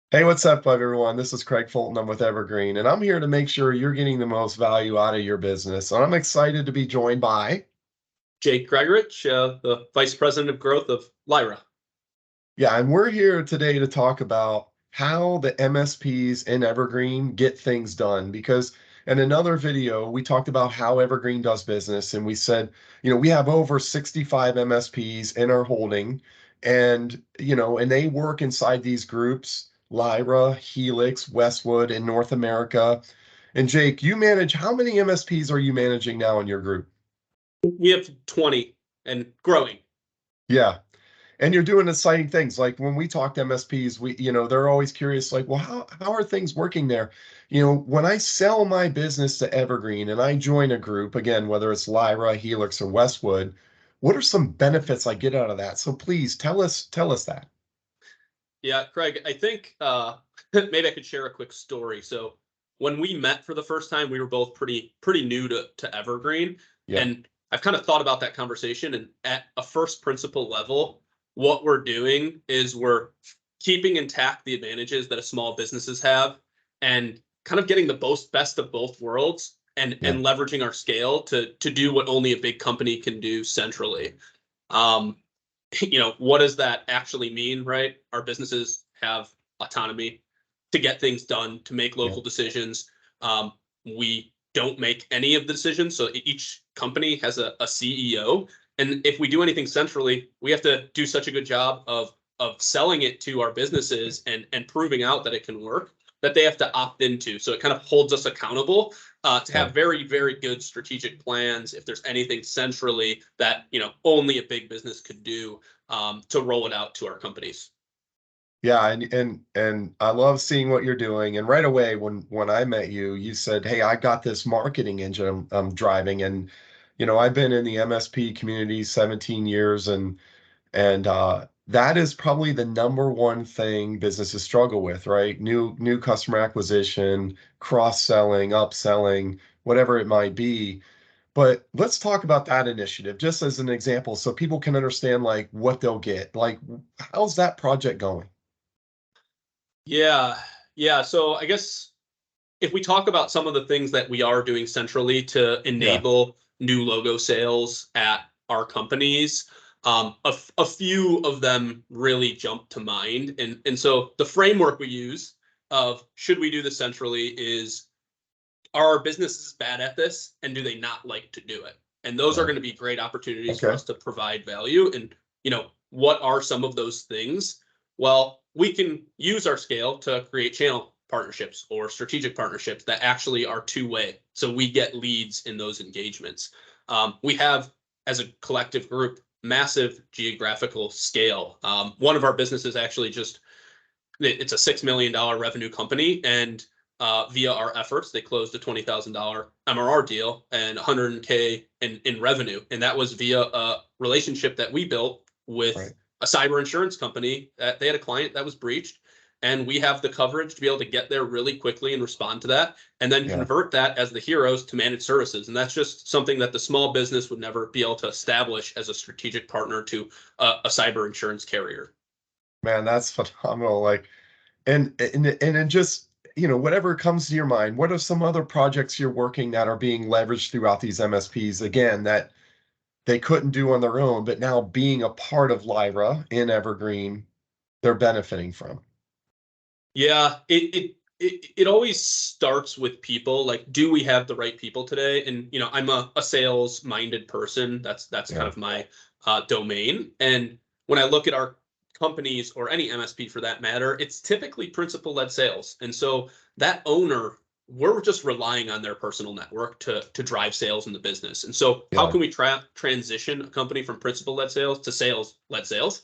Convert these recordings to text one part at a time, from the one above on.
Hey, what's up, everyone? This is Craig Fulton. I'm with Evergreen, and I'm here to make sure you're getting the most value out of your business. And I'm excited to be joined by, Jake Gregorich, the Vice President of Growth of Lyra. yeah, and we're here today to talk about how the MSPs in Evergreen get things done. Because in another video, we talked about how Evergreen does business, and we said, we have over 65 MSPs in our holding, and they work inside these groups, Lyra, Helix, Westwood in North America. And Jake, you manage how many MSPs are you managing now in your group? We have 20 and growing. Yeah. And you're doing exciting things. Like when we talk to MSPs, they're always curious, like, well, how are things working there? When I sell my business to Evergreen and I join a group, again, whether it's Lyra, Helix, or Westwood, what are some benefits I get out of that? So please tell us that. Yeah, Craig, I think maybe I could share a quick story. So when we met for the first time, we were both pretty new to Evergreen. Yeah, And I've kind of thought about that conversation. And at a first principle level, what we're doing is we're keeping intact the advantages that a small businesses have and kind of getting the best of both worlds yeah, and leveraging our scale to do what only a big company can do centrally. Um, what does that actually mean, right? Our businesses have autonomy to get things done, to make yeah, local decisions. We don't make any of the decisions. So each company has a CEO. And if we do anything centrally, we have to do such a good job of selling it to our businesses and proving out that it can work that they have to opt into. So it kind of holds us accountable to yeah. have very good strategic plans. If there's anything centrally that only a big business could do, to roll it out to our companies. Yeah, and I love seeing what you're doing. And right away, when I met you, you said, "Hey, I got this marketing engine I'm driving." And I've been in the MSP community 17 years, and that is probably the number one thing businesses struggle with, right? New customer acquisition, cross-selling, upselling, whatever it might be. But let's talk about that initiative just as an example, so people can understand like what they'll get. Like, how's that project going? Yeah, yeah. So I guess if we talk about some of the things that we are doing centrally to Yeah. enable new logo sales at our companies, a few of them really jump to mind. And so the framework we use of should we do this centrally is, are our businesses bad at this and do they not like to do it? And those are Yeah. going to be great opportunities for Okay. us to provide value. And what are some of those things? Well, we can use our scale to create channel partnerships or strategic partnerships that actually are two-way, so we get leads in those engagements. We have, as a collective group, massive geographical scale. One of our businesses actually just, it's a $6 million revenue company, and via our efforts, they closed a $20,000 MRR deal and 100K in revenue, and that was via a relationship that we built with Right. a cyber insurance company. That they had a client that was breached, and we have the coverage to be able to get there really quickly and respond to that, and then Yeah. convert that as the heroes to managed services. And that's just something that the small business would never be able to establish as a strategic partner to a cyber insurance carrier. Man, that's phenomenal. Like, and it just, whatever comes to your mind, what are some other projects you're working that are being leveraged throughout these MSPs again that they couldn't do on their own, but now being a part of Lyra in Evergreen, they're benefiting from? Yeah, it always starts with people. Like, do we have the right people today? And I'm a sales minded person. That's kind Yeah. of my domain. And when I look at our companies or any MSP for that matter, it's typically principal led sales. And so that owner, we're just relying on their personal network to drive sales in the business. And so how Yeah. can we transition a company from principal led sales to sales led sales?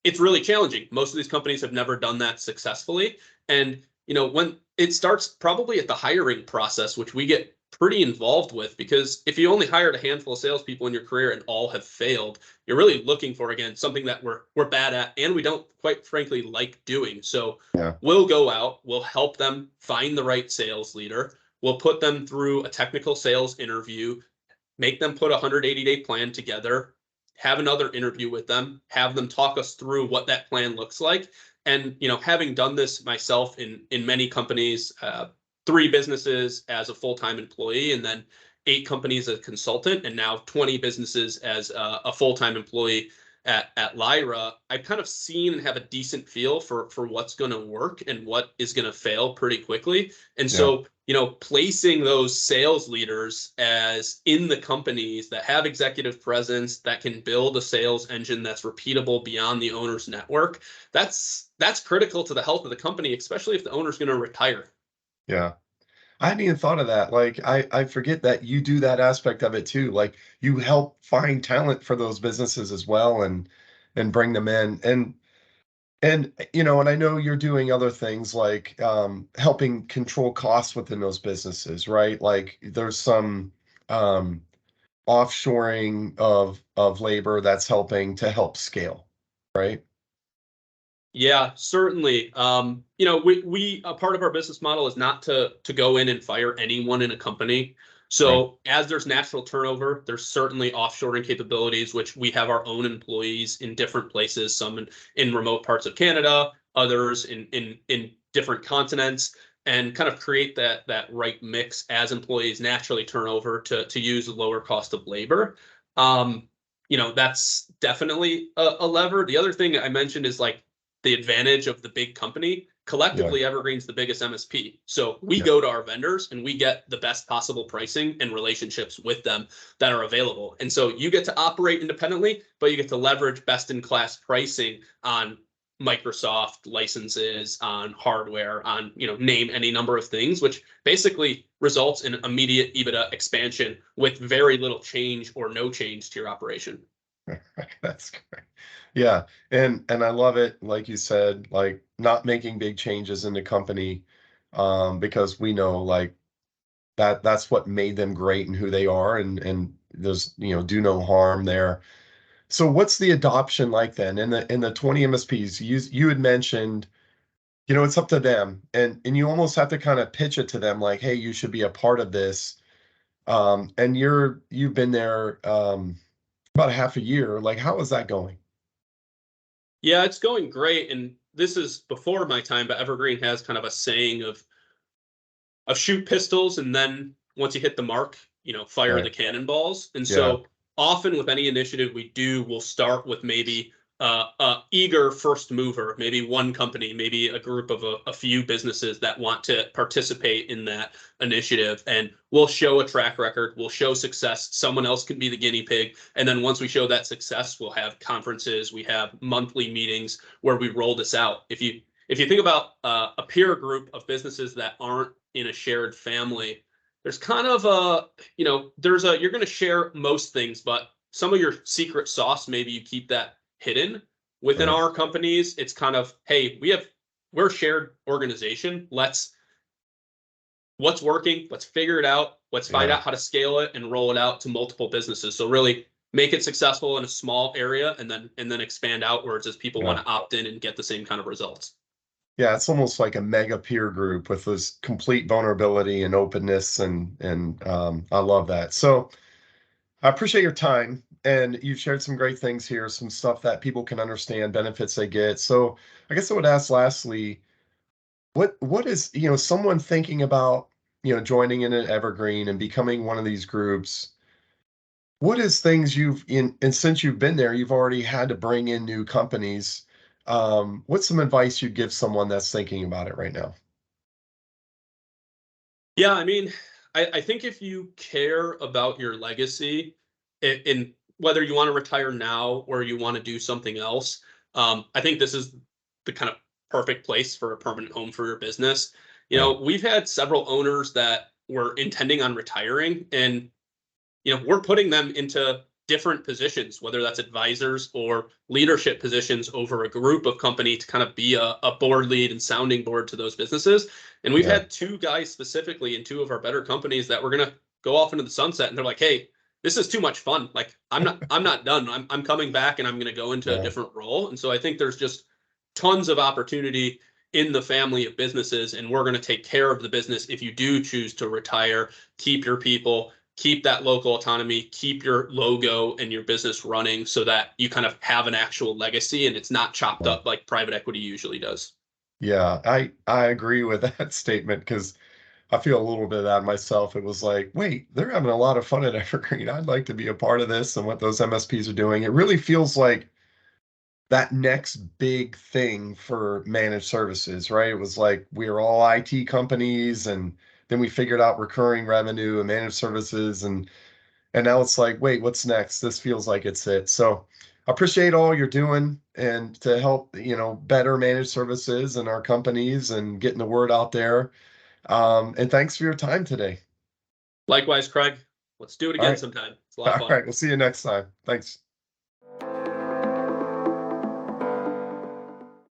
It's really challenging. Most of these companies have never done that successfully. And, when it starts probably at the hiring process, which we get pretty involved with, because if you only hired a handful of salespeople in your career and all have failed, you're really looking for, again, something that we're bad at and we don't quite frankly like doing. So Yeah. we'll go out, we'll help them find the right sales leader, we'll put them through a technical sales interview, make them put a 180-day plan together, have another interview with them, have them talk us through what that plan looks like. And, having done this myself in many companies, 3 businesses as a full-time employee, and then 8 companies as a consultant, and now 20 businesses as a full-time employee at Lyra, I've kind of seen and have a decent feel for what's going to work and what is going to fail pretty quickly. And Yeah. so, placing those sales leaders as in the companies that have executive presence, that can build a sales engine that's repeatable beyond the owner's network, that's critical to the health of the company, especially if the owner's going to retire. Yeah. I hadn't even thought of that. Like, I forget that you do that aspect of it too. Like, you help find talent for those businesses as well, and bring them in. And and I know you're doing other things like helping control costs within those businesses, right? Like, there's some um offshoring of labor that's helping to help scale, right? Yeah, certainly. We a part of our business model is not to go in and fire anyone in a company. Right. So as there's natural turnover, there's certainly offshoring capabilities, which we have our own employees in different places, some in remote parts of Canada, others in different continents, and kind of create that right mix as employees naturally turn over to use a lower cost of labor. That's definitely a lever. The other thing I mentioned is like the advantage of the big company. Yeah. Collectively, Evergreen's the biggest MSP. So we Yeah. go to our vendors and we get the best possible pricing and relationships with them that are available. And so you get to operate independently, but you get to leverage best in class pricing on Microsoft licenses, on hardware, on, name any number of things, which basically results in immediate EBITDA expansion with very little change or no change to your operation. That's great. Yeah, and I love it, like you said, like not making big changes in the company, because we know like that's what made them great and who they are, and there's do no harm there. So what's the adoption like then in the 20 MSPs? You had mentioned, it's up to them, and you almost have to kind of pitch it to them like, hey, you should be a part of this. And you've been there about a half a year. Like, how is that going? Yeah, it's going great. And this is before my time, but Evergreen has kind of a saying of shoot pistols, and then once you hit the mark, fire Right. the cannonballs. And Yeah. so often with any initiative we do, we'll start with maybe a eager first mover, maybe one company, maybe a group of a few businesses that want to participate in that initiative. And we'll show a track record, we'll show success. Someone else can be the guinea pig. And then once we show that success, we'll have conferences, we have monthly meetings where we roll this out. If you think about a peer group of businesses that aren't in a shared family, there's kind of you're going to share most things, but some of your secret sauce, maybe you keep that hidden. Within Right. our companies, it's kind of, hey, we're a shared organization. What's working, let's figure it out. Let's find Yeah. out how to scale it and roll it out to multiple businesses. So really make it successful in a small area, and then expand outwards as people want Yeah. to opt in and get the same kind of results. Yeah, it's almost like a mega peer group with this complete vulnerability and openness, and I love that. So I appreciate your time, and you've shared some great things here, some stuff that people can understand, benefits they get. So I guess I would ask lastly, what is, someone thinking about, joining in an Evergreen and becoming one of these groups, what is things you've and since you've been there, you've already had to bring in new companies. What's some advice you'd give someone that's thinking about it right now? Yeah, I mean, I think if you care about your legacy, in whether you want to retire now or you want to do something else, I think this is the kind of perfect place for a permanent home for your business. Right. We've had several owners that were intending on retiring, and we're putting them into different positions, whether that's advisors or leadership positions over a group of company to kind of be a board lead and sounding board to those businesses. And we've Yeah. had 2 guys specifically in 2 of our better companies that we're going to go off into the sunset, and they're like, hey, this is too much fun. Like, I'm not done. I'm coming back, and I'm going to go into a Yeah. different role. And so I think there's just tons of opportunity in the family of businesses, and we're going to take care of the business if you do choose to retire, keep your people, keep that local autonomy, keep your logo and your business running so that you kind of have an actual legacy and it's not chopped up like private equity usually does. Yeah, I agree with that statement because I feel a little bit of that myself. It was like, wait, they're having a lot of fun at Evergreen. I'd like to be a part of this and what those MSPs are doing. It really feels like that next big thing for managed services, right? It was like we were all IT companies, and then we figured out recurring revenue and managed services, and now it's like, wait, what's next? This feels like it's it. So I appreciate all you're doing and to help, better managed services and our companies and getting the word out there. And thanks for your time today. Likewise, Craig, let's do it All again right. sometime. It's a lot of All fun. right. We'll see you next time. Thanks.